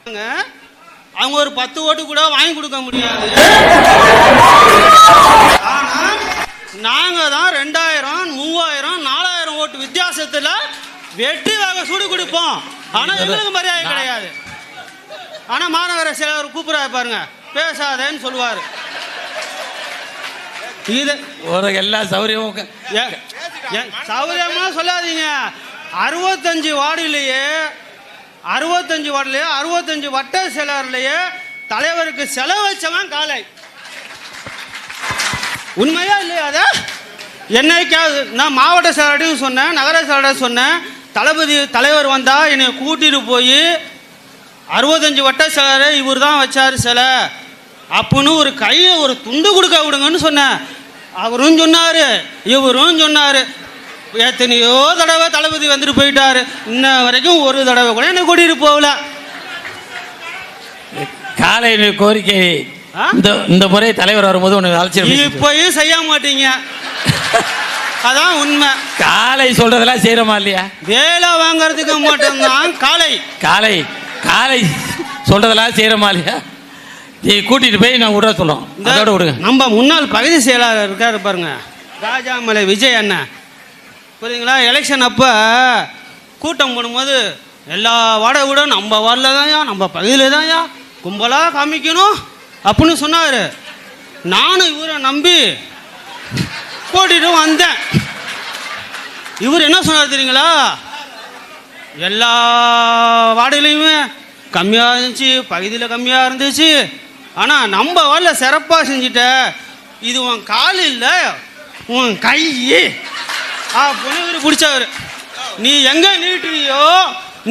அவங்க ஒரு 10 ஓட்டு கூட வாங்கி கொடுக்க முடியாது. ஆனா நாங்க தான் 2000, 3000, 4000 ஓட்டு வித்தியாசத்துல வெற்றி வாங்க சூடு கொடுப்போம். ஆனா எங்களுக்கு மரியாதை கிடையாது. ஆனா மாநகர செயலர் கூப்பிடா பாருங்க, பேசாதேன்னு சொல்லுவாரு. இது ஒரு எல்லா சௌகரியமும் சௌகரியமா சொல்லாதீங்க. 65 வார்டுலயே 65 வட்ட செயலர்லயே தலைவருக்கு செலவு வச்சவன் காலை. உண்மையா இல்லையா? அத என்னைக்காவது நான் மாவட்ட செயலரையும் சொன்னேன், நகர செயலரை சொன்னேன், தலைவர் வந்தா என்னை கூட்டிட்டு போய் 65 வட்ட செயலரை இவர் தான் வச்சாரு சிலை அப்படின்னு ஒரு கையை ஒரு துண்டு கொடுக்க விடுங்கன்னு சொன்னேன். அவரும் சொன்னாரு, இவரும் சொன்னாரு. எத்தனையோ தடவை தளபதி வந்துட்டு போயிட்டாரு, இன்ன வரைக்கும் ஒரு தடவை கூட என்ன கூட்டிட்டு போகல. காலை கோரிக்கை இந்த முறை தலைவர் வரும்போது ஒன்று அழைச்சி இப்பயும் செய்ய மாட்டீங்க. அதான் உண்மை. காலை சொல்றதெல்லாம் செய்யறோமா இல்லையா? வேலை வாங்கறதுக்கு மட்டும்தான் காலை காலை காலை சொல்றதெல்லாம் செய்யறோமா இல்லையா? நீ கூட்டிட்டு போய் நான் விட சொல்றோம். அதோட விடுங்க. நம்ம முன்னாள் பகுதி செயலாளர் இருக்காரு பாருங்க, ராஜாமலை விஜய் அண்ணன், புரியுங்களா? எலெக்ஷன் அப்போ கூட்டம் போடும்போது எல்லா வார்டை விட நம்ம வார்டில் தான்யா, நம்ம பகுதியில் தான்யா கும்பலாக காமிக்கணும் அப்படின்னு சொன்னார். நானும் இவரை நம்பி கூட்டிட்டு வந்தேன். இவர் என்ன சொன்னார் தெரியுங்களா? எல்லா வார்டுலையுமே கம்மியாக இருந்துச்சு, பகுதியில் கம்மியாக இருந்துச்சு, ஆனால் நம்ம வார்டில் சிறப்பாக செஞ்சுட்ட, இது உன் கால் இல்லை உன் கை அப்படின்னு இவர் பிடிச்சவர். நீ எங்கே நீட்டுறியோ,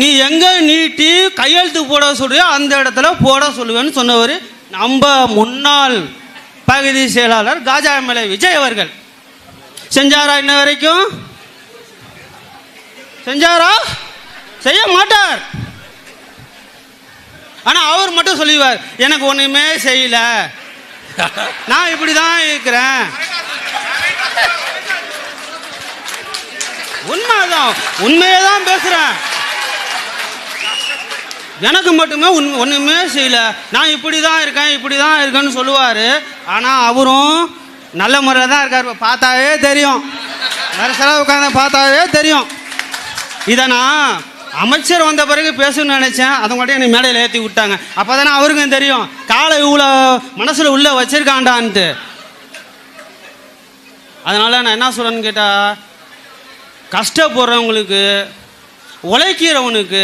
நீ எங்கே நீட்டி கையெழுத்து போட சொல்றியோ அந்த இடத்துல போட சொல்லுவேன்னு சொன்னவர் நம்ம முன்னாள் பகுதி செயலாளர் காஜாமலை விஜய் அவர்கள். செஞ்சாரா? இன்ன வரைக்கும் செஞ்சாரா? செய்ய மாட்டார். ஆனா அவர் மட்டும் சொல்லுவார், எனக்கு ஒண்ணுமே செய்யல, நான் இப்படிதான் இருக்கிறேன். உண்மைதான், உண்மையதான் பேசுறேன். எனக்கு மட்டுமே ஒண்ணுமே செய்யல, நான் இப்படிதான் இருக்கேன்னு சொல்லுவாரு. ஆனா அவரும் நல்ல முறையில் தான் இருக்காரு, பார்த்தாவே தெரியும். வேற செலவு உட்காந்து பார்த்தாவே தெரியும். இதை நான் அமைச்சர் வந்த பிறகு பேசணும்னு நினைச்சேன், அதை மட்டும் எனக்கு மேடையில் ஏற்றி விட்டாங்க. அப்போதானே அவருக்கும் தெரியும் காலை இவ்வளோ மனசில் உள்ள வச்சிருக்காண்டான்ட்டு. அதனால நான் என்ன சொல்றேன்னு கேட்டா, கஷ்டப்படுறவங்களுக்கு உழைக்கிறவனுக்கு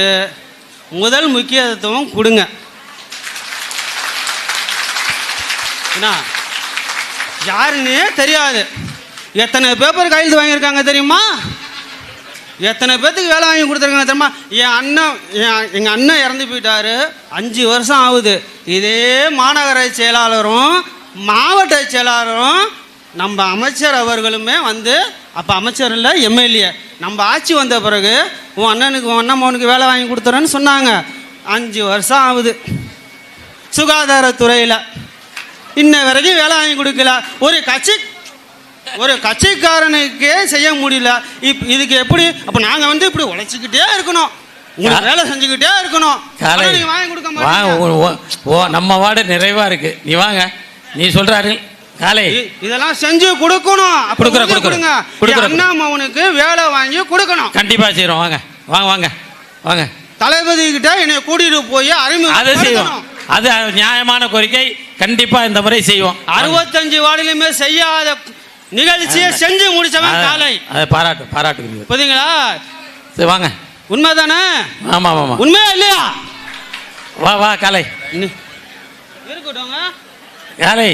முதல் முக்கியத்துவம் கொடுங்க. என்ன யாருன்னே தெரியாது. எத்தனை பேப்பர் கையெழுத்து வாங்கியிருக்காங்க தெரியுமா? எத்தனை பேர்த்துக்கு வேலை வாங்கி கொடுத்துருக்காங்க தெரியுமா? எங்கள் அண்ணன் இறந்து போயிட்டாரு, 5 வருஷம் ஆகுது. இதே மாநகர செயலாளரும் மாவட்ட செயலாளரும் நம்ம அமைச்சர் அவர்களுமே வந்து, அப்போ அமைச்சர் இல்லை எம்எல்ஏ, நம்ம ஆட்சி வந்த பிறகு உன் அண்ணன் மகனுக்கு வேலை வாங்கி கொடுத்துறேன்னு சொன்னாங்க. 5 வருஷம் ஆகுது. சுகாதாரத்துறையில் இன்ன வரைக்கும் வேலை வாங்கி கொடுக்கல. ஒரு கட்சிக்காரனுக்கே செய்ய முடியல. இதுக்கு எப்படி? அப்போ நாங்கள் வந்து இப்படி உழைச்சிக்கிட்டே இருக்கணும், உங்களுக்கு வேலை செஞ்சுக்கிட்டே இருக்கணும். வாங்கி கொடுக்க மாட்டோம். நம்ம வார்டு நிறைவா இருக்கு, நீ வாங்க, நீ சொல்றாரு காலை இதெல்லாம் செஞ்சு கொடுக்கணும். கொடுங்க, அண்ணா மகனுக்கு வேலை வாங்கி கொடுக்கணும். கண்டிப்பா செய்யறோம். வாங்க வாங்க வாங்க வாங்க. தளபதி கிட்ட என்னை கூட்டிட்டு போய் அதை செய்வோம். அது நியாயமான கோரிக்கை, கண்டிப்பா இந்த முறை செய்வோம். 65 வார்டிலுமே செய்யாத நிகழ்ச்சியை செஞ்சு முடிச்சவன் காலை. அது பாராட்டு புரியுங்களா? சரி வாங்க. உண்மைதானே? ஆமா ஆமா. உண்மையா இல்லையா? வா காலை இருக்கட்டும். காலை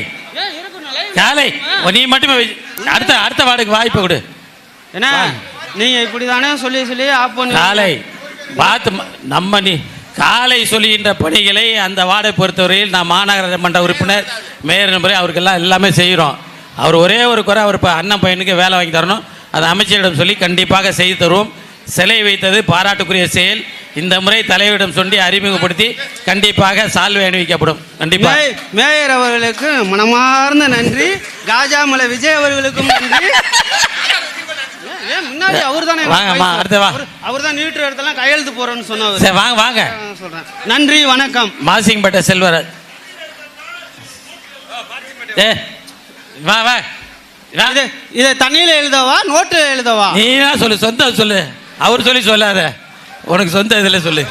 காலை நீ மட்டுமே அடுத்த வார்டுக்கு வாய்ப்பு கொடு. என்ன நீங்க இப்படிதானே சொல்லி ஆப் பண்ணி காலை பார்த்து நம்ம நீ காலை சொல்லுகின்ற பணிகளை அந்த வார்டை பொறுத்தவரையில் நான் மாநகர மன்ற உறுப்பினர் மேயர் நம்பரே அவருக்கெல்லாம் எல்லாமே செய்கிறோம். அவர் ஒரே ஒரு குறை, அவர் இப்போ அண்ணன் பையனுக்கு வேலை வாங்கி தரணும், அதை அமைச்சரிடம் சொல்லி கண்டிப்பாக செய்து தருவோம். சிலை வைத்தது பாராட்டுக்குரிய செயல். இந்த முறை தலைவரிடம் சொல்லி அறிமுகப்படுத்தி கண்டிப்பாக சால்வை அணிவிக்கப்படும். கண்டிப்பாக மேயர் அவர்களுக்கு மனமார்ந்த நன்றி, காஜாமலை விஜய் அவர்களுக்கும் நன்றி. ஏன் முன்னாடி அவர் தானே வாங்கம்மா, அடுத்து வா. அவர் தான் நீட்டுற இடத்தெல்லாம் கையெழுத்து போறேன்னு சொன்னவர். சரி வாங்க வாங்க. சொல்றேன். நன்றி வணக்கம். மாசிங்கப்பேட்டை செல்வராஜ். ஏ வா வா. இதை தண்ணியில எழுதவா நோட்டு எழுதவா? நீ சொல்லு, சொந்த சொல்லு. அவர் சொல்லி சொல்லாத, உனக்கு சொந்த இதில் சொல்லு.